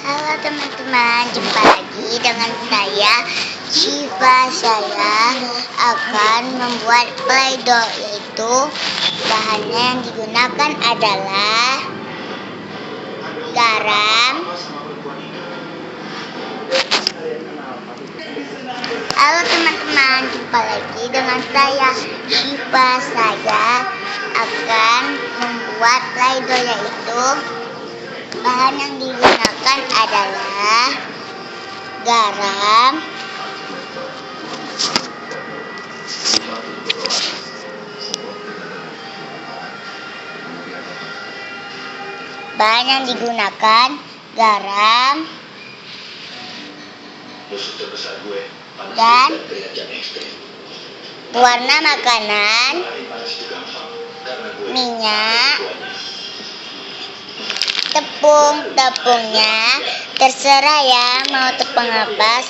Halo teman-teman, jumpa lagi dengan saya Syifa. Saya akan membuat play-doh, yaitu bahannya yang digunakan adalah garam. Halo teman-teman, jumpa lagi dengan saya Syifa. Saya akan membuat play-doh, yaitu bahan yang digunakan adalah garam, dan warna makanan, minyak, tepungnya terserah ya, mau tepung apa,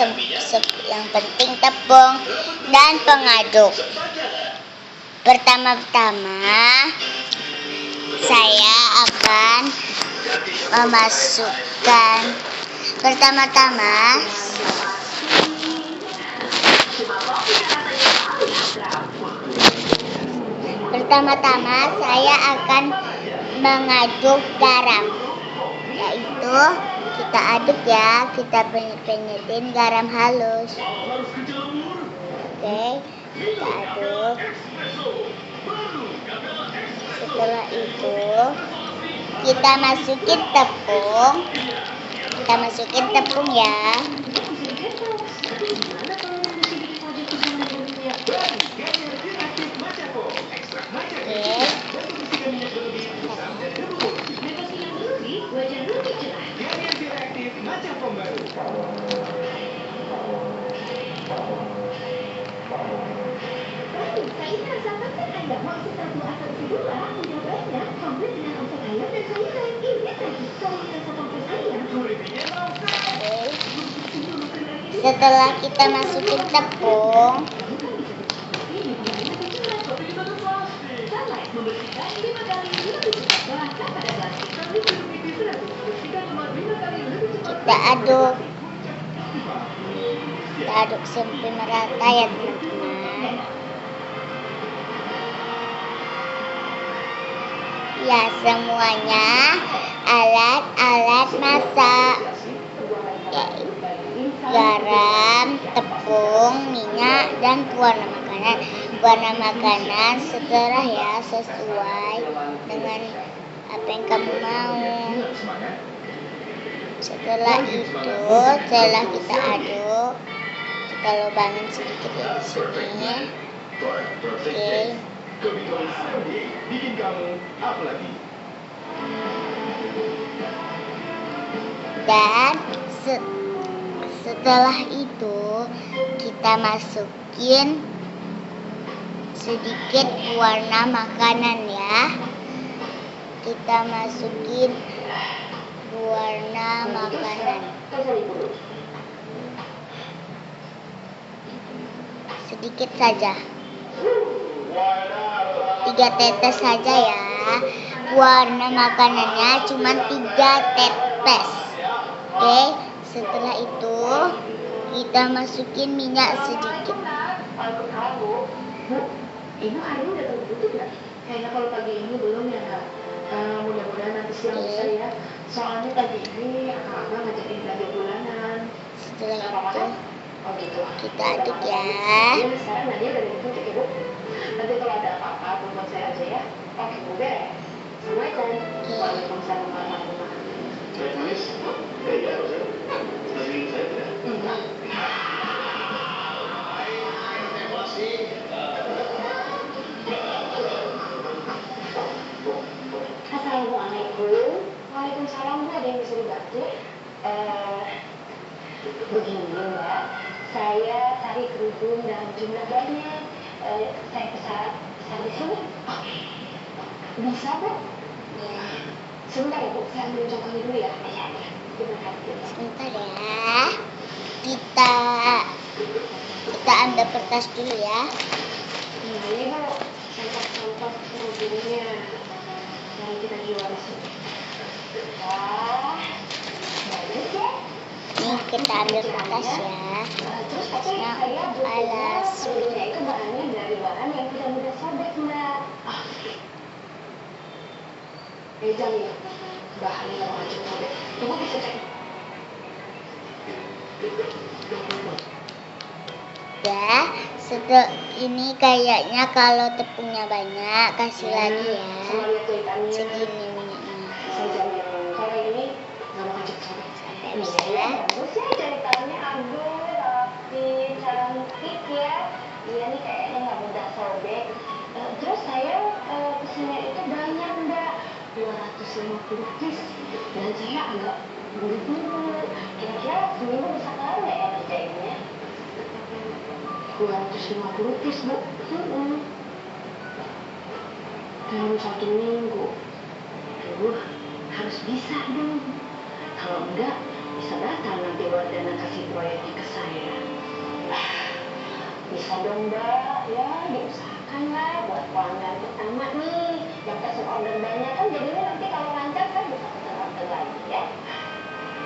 yang penting tepung dan pengaduk. Pertama-tama saya akan memasukkan saya akan mengaduk garam, yaitu kita aduk ya, kita penyetin garam halus. Oke, kita aduk. Setelah itu kita masukin tepung ya. Setelah kita masukin tepung, kita aduk sampai merata ya teman-teman. Ya, semuanya alat-alat masak, garam, tepung, minyak, dan warna makanan setelah ya, sesuai dengan apa yang kamu mau. Setelah kita aduk, kita lubangin sedikit di sini. Oke. Dan setelah itu kita masukin sedikit warna makanan ya. Kita masukin warna makanan sedikit saja, 3 tetes saja ya. Warna makanannya cuma 3 tetes. Oke, setelah itu kita masukin minyak sedikit. Ibu hari ini udah tertutup nggak? Kayaknya kalau pagi ini belum ya kak. Mudah-mudahan nanti siang bisa ya. Soalnya pagi ini kakak ngajakin belanja bulanan. Setelah itu kita aduk ya. Sekarang Nadia udah ditutup ya bu. Nanti kalau ada apa-apa buat saya aja ya. Oke bu, beres. Assalamualaikum. Waalaikumsalam warahmatullahi Assalamualaikum. Waalaikumsalam. Bu, ada yang bisa dibantu? Begini mbak, saya cari kerudung dalam jumlah banyak. Saya pesan di sini. Bisa bu? Ya. Sebentar ya bu, saya ambil contohnya dulu ya. Terima kasih. Sebentar ya. Kita ambil kertas dulu ya. Ini bu, saya contoh kerudungnya. Mari kita jual di sini. Wah, bagus ya. kita ambil kertas ya. Terus katanya Nah, saya butuh alas. sebelumnya itu bahannya dari bahan yang tidak mudah sobek, Mbak. Beda nih, bahannya nggak bakal cepet sobek. Coba bisa cek. Ya, setelah ini kayaknya kalau tepungnya banyak kasih lagi ya. Sama lihat tulisannya. Segini minyaknya. Saya jamin kalau yang ini nggak bakal cepet sobek. Sampai bisa ya. Bagus ya ceritanya, aduh rapi, cantik ya. Iya nih kayaknya nggak mudah sobek. Terus saya pesennya itu banyak, Mbak, 250 piece, dan saya agak buru-buru. Kira-kira seminggu bisa kelar nggak ya ngerjainnya? 250 piece, Bu. Dalam 1 minggu. Aduh, harus bisa dong. Kalau enggak, bisa batal nanti Wardana kasih proyeknya ke saya. Bisa dong, Mbak. Ya, diusahakan lah buat pelanggan pertama nih. Yang pesen order banyak kan jadinya nanti kalau lancar kan bisa pesen order lagi ya.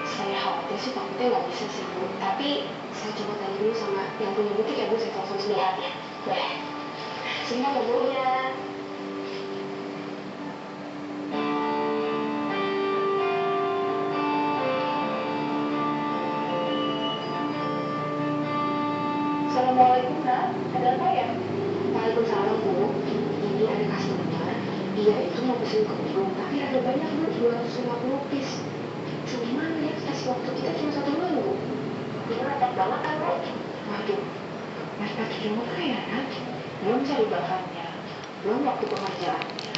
Saya khawatir sih takutnya nggak bisa sih, Bu. Tapi saya coba tanya dulu sama yang punya butik ya, Bu. Saya telepon sebentar ya. Boleh. Sebentar ya, Bu. Iya. Assalamualaikum, Nak. Ada apa ya? Waalaikumsalam, Bu. Ini ada customer. Dia itu mau pesen kerudung, tapi ada banyak, Bu. 250 piece. Cuma dia kasih waktu kita cuma 1 minggu. Ini mepet banget kan, Bu? Waduh, mepet juga ya, Nak. Belum cari bahannya, belum waktu pengerjaannya.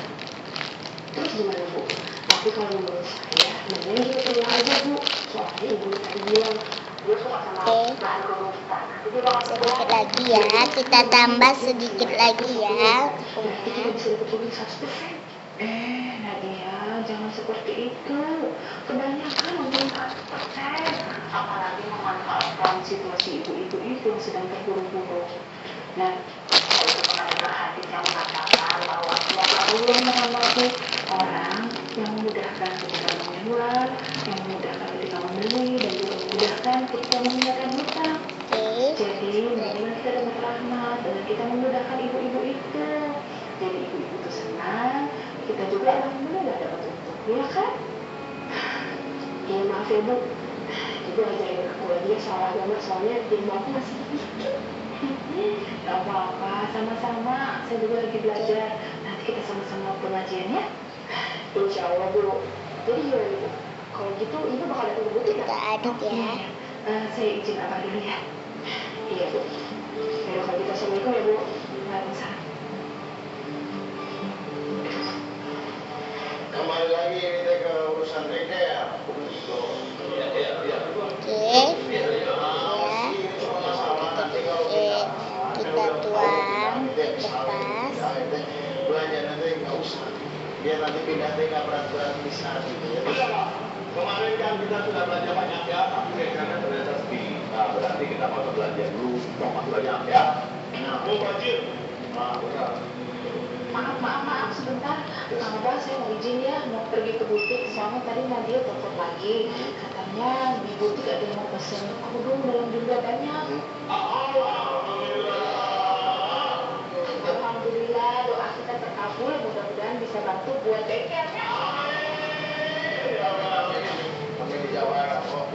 Terus gimana, Bu? Tapi kalau menurut saya, mending dia terima aja, Bu. Soalnya ibu tadi bilang, dia suka sama bahan kerutan. Sedikit lagi ya, kita tambah sedikit lagi ya Berarti kita tepungnya. bisa dapat uang 100%. Nadia, jangan seperti itu. Kebanyakan untung 100%. Apalagi memanfaatkan situasi ibu-ibu itu yang sedang terburu-buru. Nah, saya itu pernah dengar hadis yang mengatakan bahwa siapa Allah mengamati orang yang memudahkan ketika menjual, yang memudahkan ketika membeli, dan juga memudahkan ketika meninggalkan hutang. Oke. Jadi, mendingan kita dapat rahmat dengan kita memudahkan ibu-ibu itu. Jadi ibu-ibu itu senang, kita juga alhamdulillah dapat untung, ya kan? Ya maaf ya, Bu. Ibu ajarin aku lagi ya soal agama, soalnya ilmu aku masih sedikit. Gak apa-apa, sama-sama. Saya juga lagi belajar. Nanti kita sama-sama pengajian ya. Insya Allah, Bu. Jadi gimana, Bu? Kalau gitu, Ibu bakal datang ke butik Kita aduk ya. Saya izin apa dulu ya. Iya, Bu. Ya, kalau gitu assalamualaikum ya, Bu. Waalaikumsalam. Kembali lagi kita ke urusan retail. Oke. Ya. Kita tuang lepas. Belanja nanti nggak usah. Biar nanti pindah nggak berat-berat bisa gitu ya. Kemarin kan kita sudah belanja banyak ya, tapi karena ternyata sepi. Nah, berarti kita mau belanja dulu, mau banyak ya. Nah, mau banjir. Nah, udah. Maaf sebentar. Abang saya mau izin ya, mau pergi ke butik. Soalnya tadi Nadia telepon lagi. Katanya di butik ada yang mau pesen kerudung dalam jumlah banyak. Alhamdulillah, doa kita terkabul. Mudah-mudahan bisa bantu buat bengkelnya. Sampai di Jawa kok.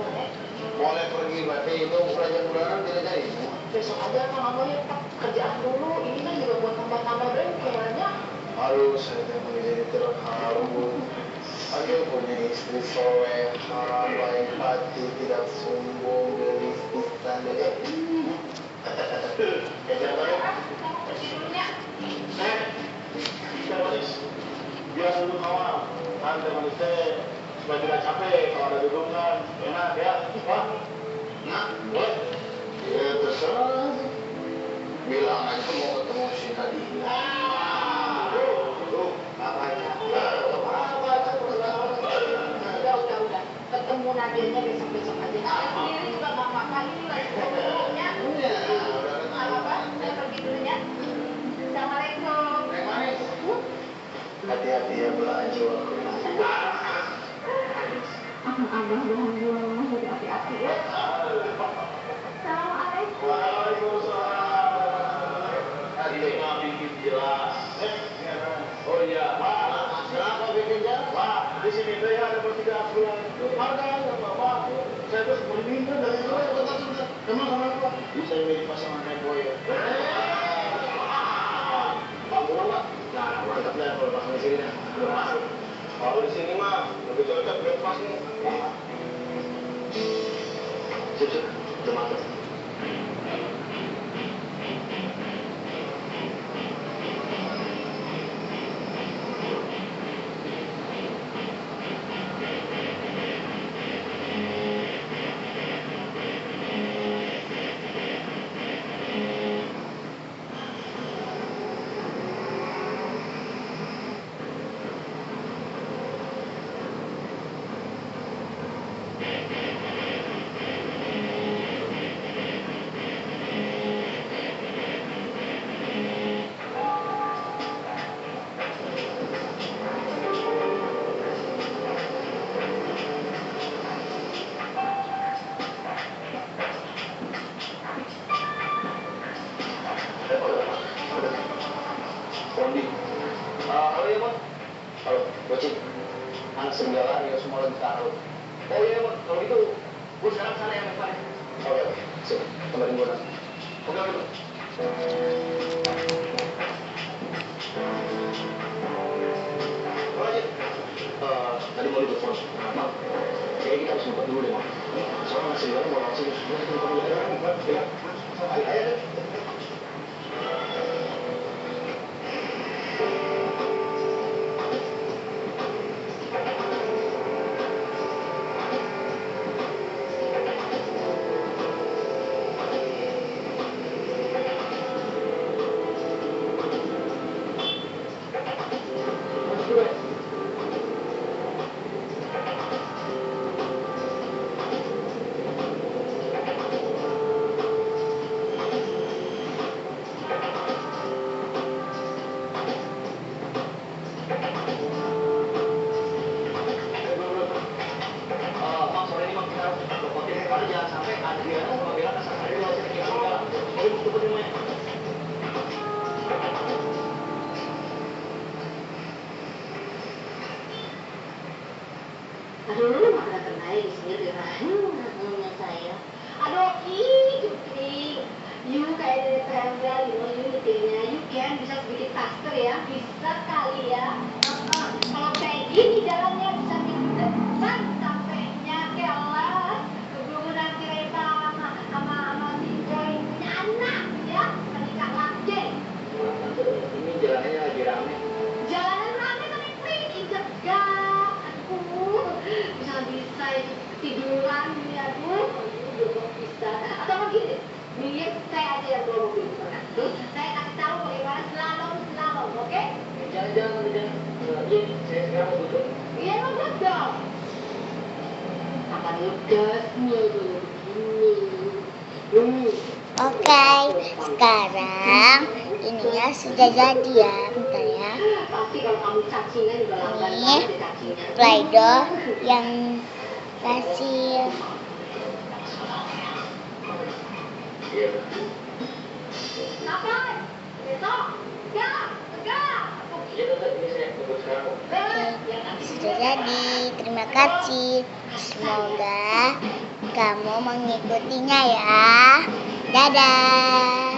Boleh pergi berarti itu bulanan tidak jadi. Besok aja Kang Abah ya, Pak. Kerjaan dulu. Ini kan juga buat tambah-tambah bengkelnya. Harus saya menjadi terharu. Aku punya istri soleha, baik hati, tidak sombong, gelis, istan, biar dulu kawan, nanti manusia supaya tidak capek kalau ada dudungan, enak ya, wah, nah, boleh, ya terserah, bilang aja mau ketemu si Nadia. Tuh, makanya, Udah. Ketemu Nadianya besok-besok aja. Saya sendiri juga nggak apa-apa. Ini lagi ngomongnya. Nggak apa-apa, saya pergi dulu ya. Assalamualaikum. hati-hati ya belanja waktu. Abah bohong-bohong, jadi hati-hati ya. tidak pulang. Ada Bapak. Saya terus berminta dari itu. Emang kenapa? Bisa jadi pasangan main boy ya. Nah, mantap lah kalau pasang di sini dah. Udah masuk. Kalau di sini mah lebih cocok buat pas nih. Sip, udah mantap. Bondi. Halo ya, Mon. Halo, Bocin. Anak serigala ya semua lagi taruh. Oh iya, Mon. Kalau gitu, gue sekarang sana yang depan. Oke, oke. Sip, kemarin gue nanti. Oke, oke. Bocin. Tadi mau ditelepon. Bang, kayaknya kita harus ngumpet dulu deh, Bang. Soalnya anak serigala mau langsung. Kita telepon dulu ya. Ayo, ayo. Aduh, makan kenai di sini di rahimnya saya. Aduh, Jupri, you kayak dari travel, you detailnya, you can bisa sedikit faster ya, bisa kali ya. Kalau kayak gini jalannya bisa minggu depan sampainya kelas, keburu nanti Reva sama si Joy punya anak ya, menikah lagi. Ini jalannya lagi rame. Jalanan rame tapi pergi cegah. Bisa itu tiduran ya tuh, belum bisa. Atau begini, biar saya aja yang bawa mobil, terus saya kasih tahu bagaimana slalom, oke? Jangan. Iya, saya sekarang butuh. Iya, ngegas dong. Akan ngegasnya dulu begini. Oke, sekarang ininya sudah jadi ya, bentar ya. Pasti kalau kamu cacingan juga langgan Ini banget deh cacingnya. Play-Doh yang kasih Iya. Ngapain? Besok? Tegak. Iya, tetap ini saya tunggu sekarang. sudah jadi. Terima kasih. Semoga kamu mengikutinya ya. Dadah.